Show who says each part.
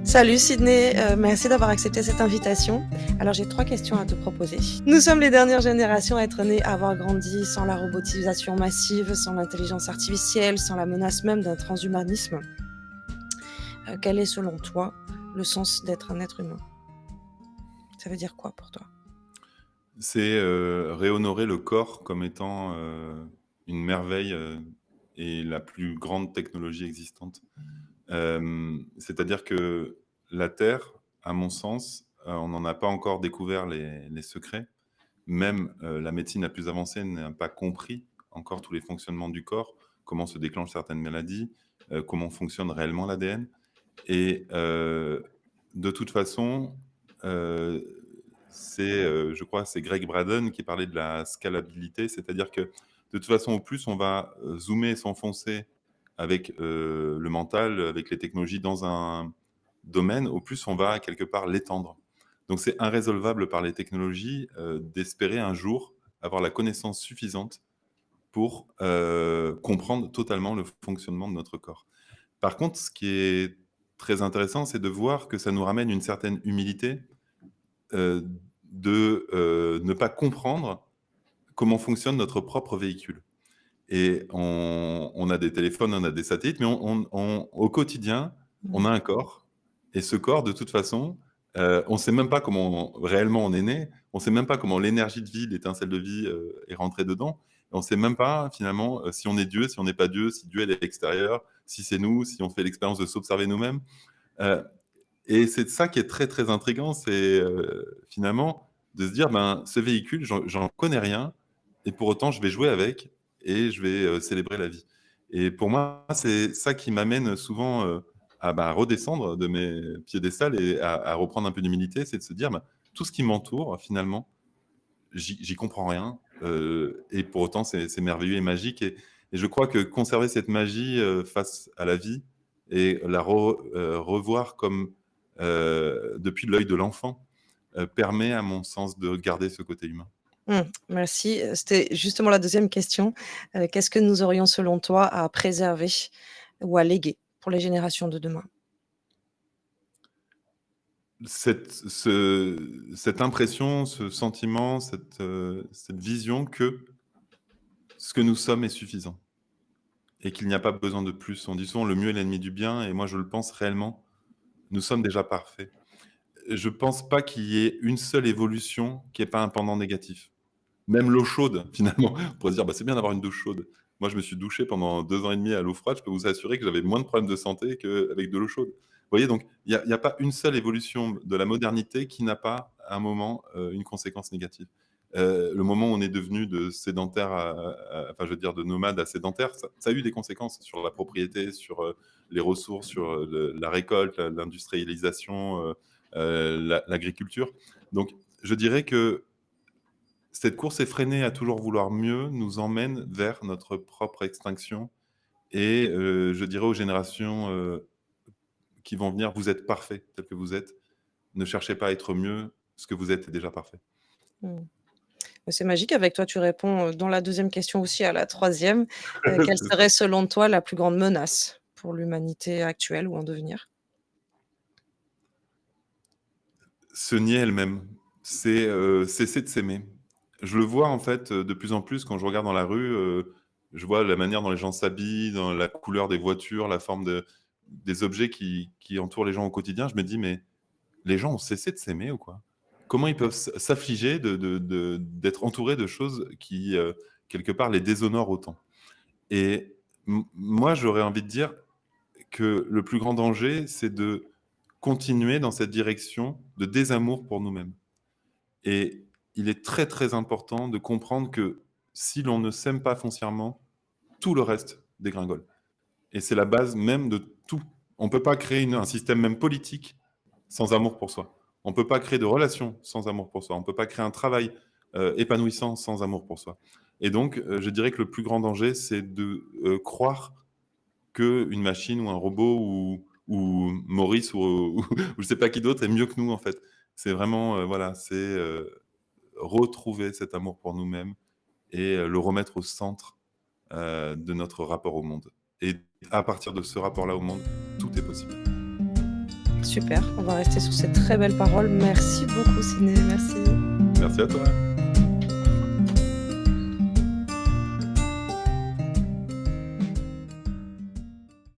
Speaker 1: Salut Sydney, merci d'avoir accepté cette invitation. Alors j'ai 3 questions à te proposer. Nous sommes les dernières générations à être nées, à avoir grandi sans la robotisation massive, sans l'intelligence artificielle, sans la menace même d'un transhumanisme. Quel est selon toi le sens d'être un être humain? Ça veut dire quoi pour toi?
Speaker 2: C'est, réhonorer le corps comme étant, une merveille, et la plus grande technologie existante. C'est-à-dire que la Terre, à mon sens, on n'en a pas encore découvert les secrets. Même, la médecine la plus avancée n'a pas compris encore tous les fonctionnements du corps, comment se déclenchent certaines maladies, comment fonctionne réellement l'ADN et de toute façon, heu, je crois, c'est Greg Braden qui parlait de la scalabilité. C'est-à-dire que, de toute façon, au plus on va, zoomer et s'enfoncer avec, le mental, avec les technologies dans un domaine, au plus on va quelque part l'étendre. Donc c'est irrésolvable par les technologies, d'espérer un jour avoir la connaissance suffisante pour, comprendre totalement le fonctionnement de notre corps. Par contre, ce qui est très intéressant, c'est de voir que ça nous ramène une certaine humilité, heu, ne pas comprendre comment fonctionne notre propre véhicule. Et on a des téléphones, on a des satellites, mais au quotidien,
Speaker 1: Mmh.
Speaker 2: on a un corps et ce corps, de toute façon, on ne sait même pas comment réellement on est né. On ne sait même pas comment l'énergie de vie, l'étincelle de vie, est rentrée dedans. On ne sait même pas finalement, si on est Dieu, si on n'est pas Dieu, si Dieu est à l'extérieur, si c'est nous, si on fait l'expérience de s'observer nous-mêmes. Heu et c'est ça qui est très, très intriguant, c'est, finalement de se dire: «Ben, ce véhicule, j'en connais rien et pour autant je vais jouer avec et je vais, célébrer la vie». Et pour moi, c'est ça qui m'amène souvent, à redescendre de mes piédestals et à reprendre un peu d'humilité. C'est de se dire: «Ben, tout ce qui m'entoure finalement, j'y comprends rien, et pour autant c'est merveilleux et magique». Et je crois que conserver cette magie, face à la vie et la revoir comme, depuis l'œil de l'enfant, permet à mon sens de garder ce côté humain.
Speaker 1: Mmh, merci, c'était justement la deuxième question. Qu'est-ce que nous aurions selon toi à préserver ou à léguer pour les générations de demain?
Speaker 2: Cette impression, ce sentiment, cette vision que ce que nous sommes est suffisant et qu'il n'y a pas besoin de plus. On dit souvent: «Le mieux est l'ennemi du bien» et moi je le pense réellement, nous sommes déjà parfaits. Je pense pas qu'il y ait une seule évolution qui ait pas un pendant négatif. Même l'eau chaude, finalement, on pourrait se dire: «Bah, c'est bien d'avoir une douche chaude». Moi, je me suis douché pendant 2 ans et demi à l'eau froide, je peux vous assurer que j'avais moins de problèmes de santé qu'avec de l'eau chaude. Vous voyez? Donc il y a pas une seule évolution de la modernité qui n'a pas, à un moment, une conséquence négative. Le moment où on est devenu de sédentaires enfin, je veux dire de nomades à sédentaires, ça a eu des conséquences sur la propriété, sur, les ressources, sur, la récolte, l'industrialisation, l'agriculture. Donc je dirais que cette course effrénée à toujours vouloir mieux nous emmène vers notre propre extinction et je dirais aux générations, qui vont venir: «Vous êtes parfaits tels que vous êtes. Ne cherchez pas à être mieux, ce que vous êtes est déjà parfait».
Speaker 1: Mmh. C'est magique, avec toi tu réponds, dans la deuxième question aussi à la troisième. Quelle
Speaker 2: C'est ça.
Speaker 1: serait selon toi la plus grande menace pour l'humanité actuelle ou en devenir?
Speaker 2: Se nier elle-même, c'est, cesser de s'aimer. Je le vois en fait, de plus en plus quand je regarde dans la rue, je vois la manière dont les gens s'habillent, dans la couleur des voitures, la forme des objets qui entourent les gens au quotidien. Je me dis: «Mais les gens ont cessé de s'aimer ou quoi? Comment ils peuvent s'affliger d'être entourés de choses qui, quelque part, les déshonorent autant?» Et moi, j'aurais envie de dire que le plus grand danger, c'est de continuer dans cette direction de désamour pour nous-mêmes. Et il est très, très important de comprendre que si l'on ne s'aime pas foncièrement, tout le reste dégringole. Et c'est la base même de tout. On ne peut pas créer un système même politique sans amour pour soi. On ne peut pas créer de relations sans amour pour soi. On ne peut pas créer un travail épanouissant sans amour pour soi. Et donc, je dirais que le plus grand danger, c'est de croire qu'une machine ou un robot ou Maurice ou je ne sais pas qui d'autre est mieux que nous, en fait. C'est vraiment, voilà, c'est retrouver cet amour pour nous-mêmes et le remettre au centre de notre rapport au monde. Et à partir de ce rapport-là au monde, tout est possible.
Speaker 1: Super, on va rester sur cette très belle parole. Merci beaucoup Ciné, merci.
Speaker 2: Merci à toi.